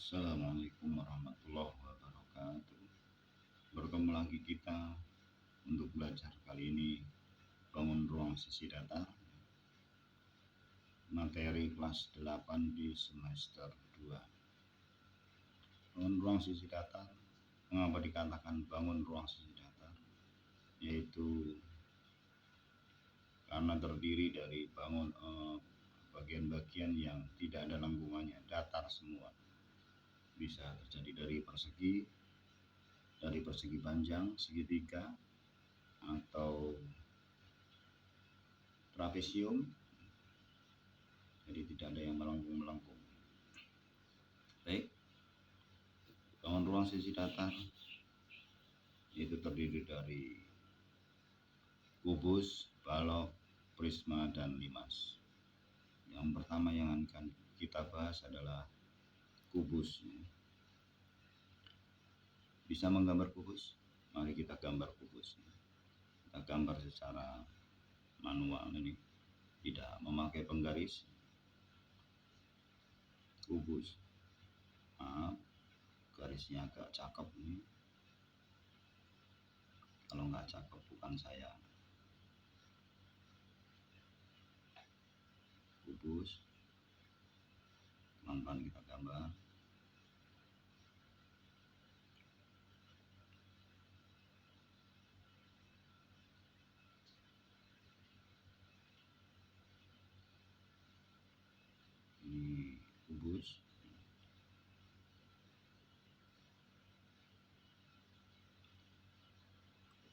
Assalamualaikum warahmatullahi wabarakatuh. Bertemu lagi kita untuk belajar kali ini bangun ruang sisi datar, materi kelas 8 di semester 2. Bangun ruang sisi datar, mengapa dikatakan bangun ruang sisi datar? Yaitu karena terdiri dari bagian-bagian yang tidak ada lengkungannya, datar semua. Bisa terjadi dari persegi panjang, segitiga, atau trapesium. Jadi tidak ada yang melengkung. Baik, bangun ruang sisi datar itu terdiri dari kubus, balok, prisma, dan limas. Yang pertama yang akan kita bahas adalah kubus. Bisa menggambar kubus? Mari kita gambar kubus. Kita gambar secara manual ini, tidak memakai penggaris. Kubus, garisnya agak cakep ini. Kalau nggak cakep bukan saya. Kubus, pelan-pelan kita gambar. Ini kubus.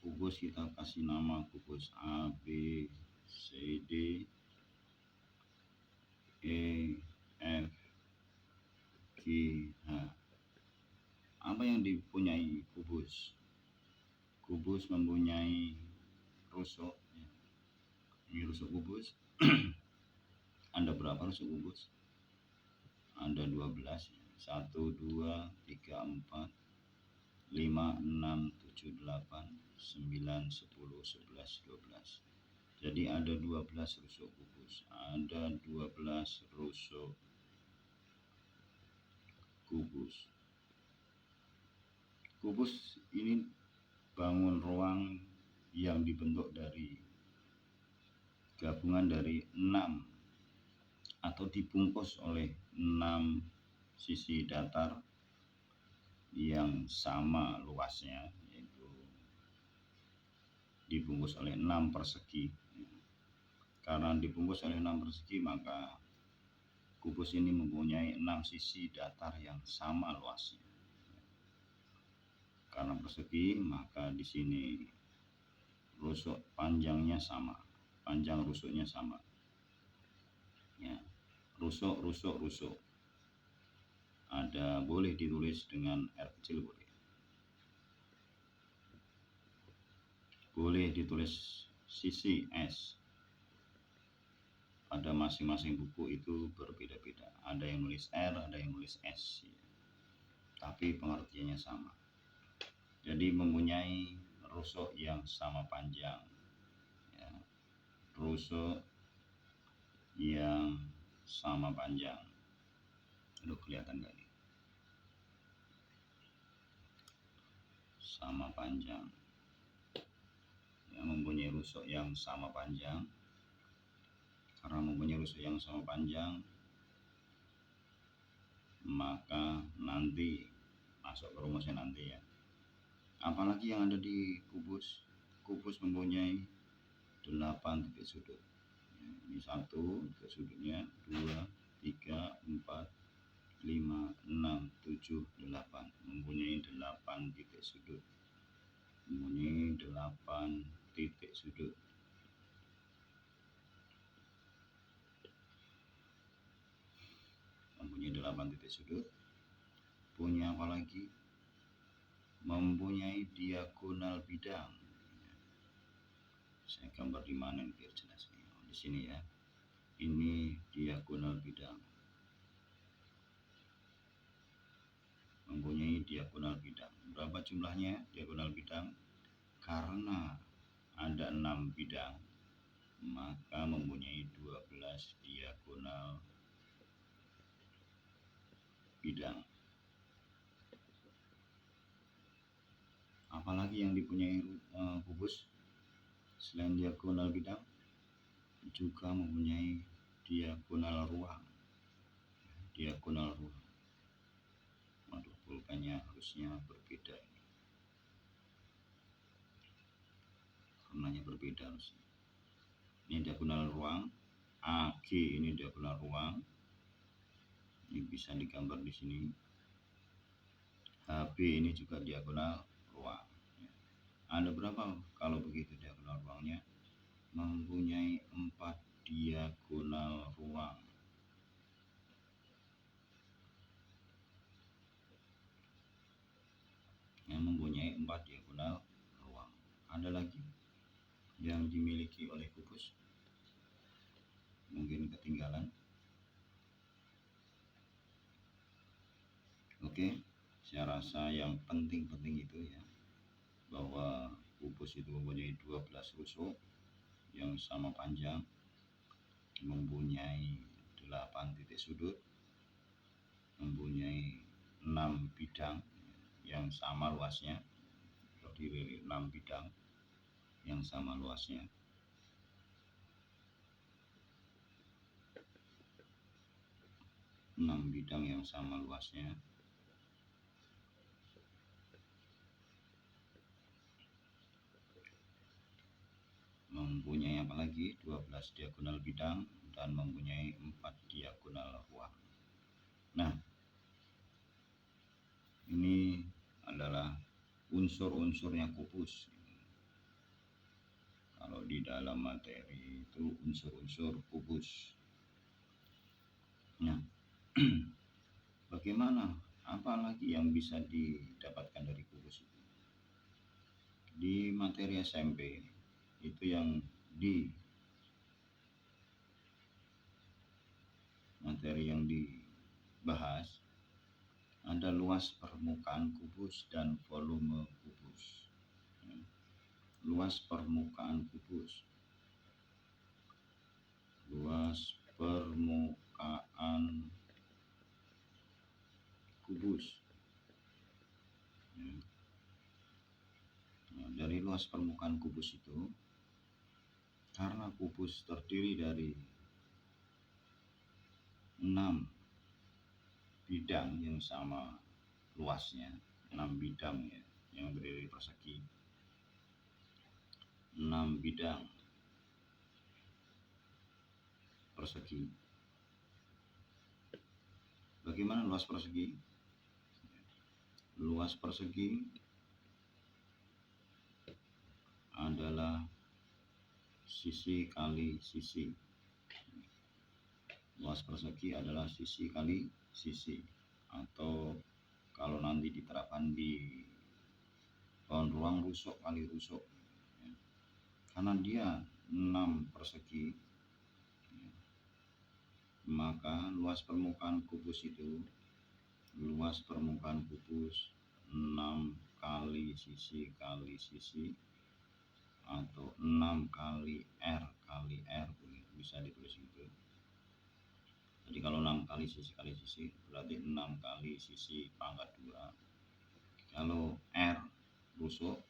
Kubus kita kasih nama kubus A, B, C, D, E, F, G, H. Apa yang dipunyai kubus? Kubus mempunyai rusuk. Ini rusuk kubus. Ada berapa rusuk kubus? Ada 12. 1, 2, 3, 4, 5, 6, 7, 8, 9, 10, 11, 12. Jadi ada 12 rusuk kubus. Ada 12 rusuk kubus. Kubus ini bangun ruang yang dibentuk dari gabungan dari 6 atau dibungkus oleh 6 sisi datar yang sama luasnya, yaitu dibungkus oleh 6 persegi. Karena dibungkus oleh 6 persegi, maka kubus ini mempunyai 6 sisi datar yang sama luasnya. Karena persegi, maka di sini rusuk panjangnya sama, panjang rusuknya sama. Ya, rusuk. Ada boleh ditulis dengan R kecil, boleh ditulis sisi S. Pada masing-masing buku itu berbeda-beda. Ada yang nulis R, ada yang nulis S, tapi pengertiannya sama. Jadi mempunyai rusuk yang sama panjang, ya. Rusuk yang sama panjang. Aduh, kelihatan gak nih? Sama panjang, yang mempunyai rusuk yang sama panjang. Karena mempunyai rusuk yang sama panjang, maka nanti masuk ke rumusnya nanti ya. Apalagi yang ada di kubus? Kubus mempunyai 8 titik sudut. Ini 1 titik sudutnya, 2, 3, 4, 5, 6, 7, 8. Mempunyai 8 titik sudut. Mempunyai 8 titik sudut. Mempunyai 8 titik sudut. Punya apa lagi? Mempunyai diagonal bidang. Saya gambar di mana biar jelas nih. Di sini ya. Ini diagonal bidang. Mempunyai diagonal bidang. Berapa jumlahnya diagonal bidang? Karena ada 6 bidang, maka mempunyai 12 diagonal bidang. Apalagi yang dipunyai kubus selain diagonal bidang juga mempunyai diagonal ruang. Waduh, pulpennya harusnya berbeda ini. Warnanya berbeda harusnya. Ini diagonal ruang. AG ini diagonal ruang. Ini bisa digambar di sini. HB ini juga diagonal ruang. Ada berapa kalau begitu diagonal ruangnya? Mempunyai 4 diagonal ruang. Yang mempunyai 4 diagonal ruang. Ada lagi yang dimiliki oleh kubus? Mungkin ketinggalan. Oke, saya rasa yang penting-penting itu ya, bahwa kubus itu mempunyai 12 rusuk yang sama panjang, mempunyai 8 titik sudut, mempunyai 6 bidang yang sama luasnya, terdiri 6 bidang yang sama luasnya. Mempunyai apa lagi? 12 diagonal bidang dan mempunyai 4 diagonal ruang. Nah, ini adalah unsur-unsurnya kubus. Kalau di dalam materi itu unsur-unsur kubus. Nah, bagaimana? Apa lagi yang bisa didapatkan dari kubus itu? Di materi SMP itu yang dibahas ada luas permukaan kubus dan volume kubus. Luas permukaan kubus. Nah, dari luas permukaan kubus itu, karena kubus terdiri dari 6 bidang yang sama luasnya, 6 bidang ya, yang berdiri persegi, 6 bidang persegi. Bagaimana luas persegi? Luas persegi adalah sisi kali sisi. Luas persegi adalah sisi kali sisi, atau kalau nanti diterapkan di pohon ruang, rusuk kali rusuk. Karena dia 6 persegi, maka luas permukaan kubus 6 kali sisi kali sisi, atau 6 kali R kali R, bisa ditulis gitu. Jadi kalau 6 kali sisi berarti 6 kali sisi pangkat 2. Kalau R rusuk,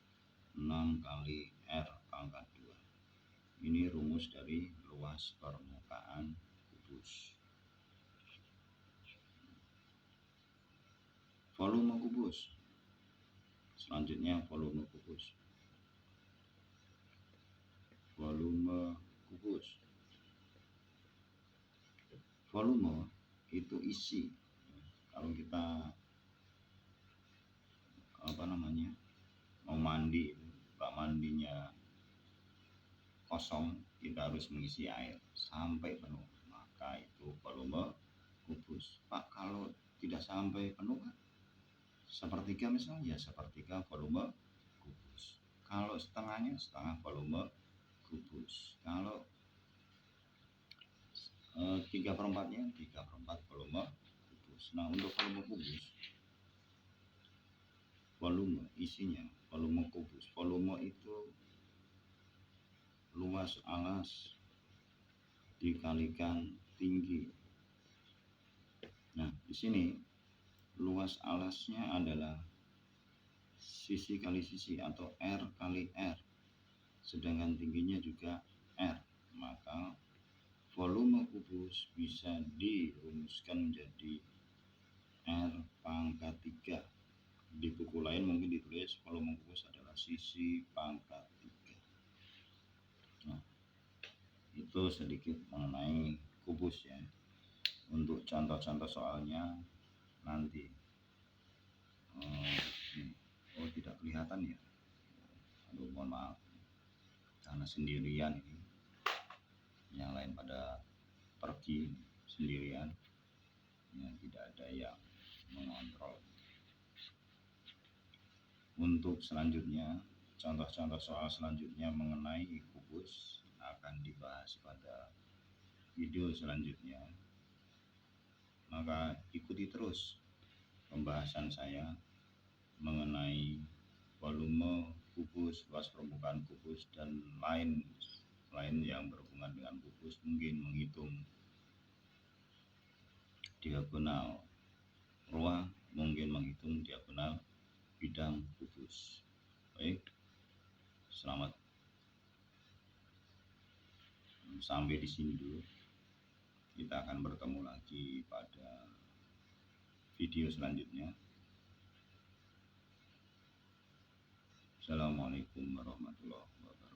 6 kali R pangkat 2. Ini rumus dari luas permukaan kubus. Volume kubus. Selanjutnya volume kubus. Volume itu isi. Kalau kita mau mandi, bak mandinya kosong, kita harus mengisi air sampai penuh, maka itu volume kubus. Pak, kalau tidak sampai penuh, sepertiga misalnya, sepertiga volume kubus. Kalau setengahnya, setengah volume kubus. Kalau 3/4-nya, 3/4 volume kubus. Nah, untuk volume kubus, volume isinya, volume kubus. Volume itu luas alas dikalikan tinggi. Nah, di sini luas alasnya adalah sisi kali sisi atau R kali R, sedangkan tingginya juga R, maka volume kubus bisa dirumuskan menjadi R pangkat 3. Di buku lain mungkin ditulis volume kubus adalah sisi pangkat 3. Nah, itu sedikit mengenai kubus ya. Untuk contoh-contoh soalnya nanti tidak kelihatan ya. Aduh, mohon maaf karena sendirian ini, yang lain pada pergi sendirian ya, tidak ada yang mengontrol. Untuk selanjutnya, contoh-contoh soal selanjutnya mengenai kubus akan dibahas pada video selanjutnya, maka ikuti terus pembahasan saya mengenai volume kubus, luas permukaan kubus, dan lain yang berhubungan dengan kubus. Mungkin menghitung diagonal ruang, mungkin menghitung diagonal bidang kubus. Baik, selamat, sampai di sini dulu. Kita akan bertemu lagi pada video selanjutnya. Assalamualaikum warahmatullahi wabarakatuh.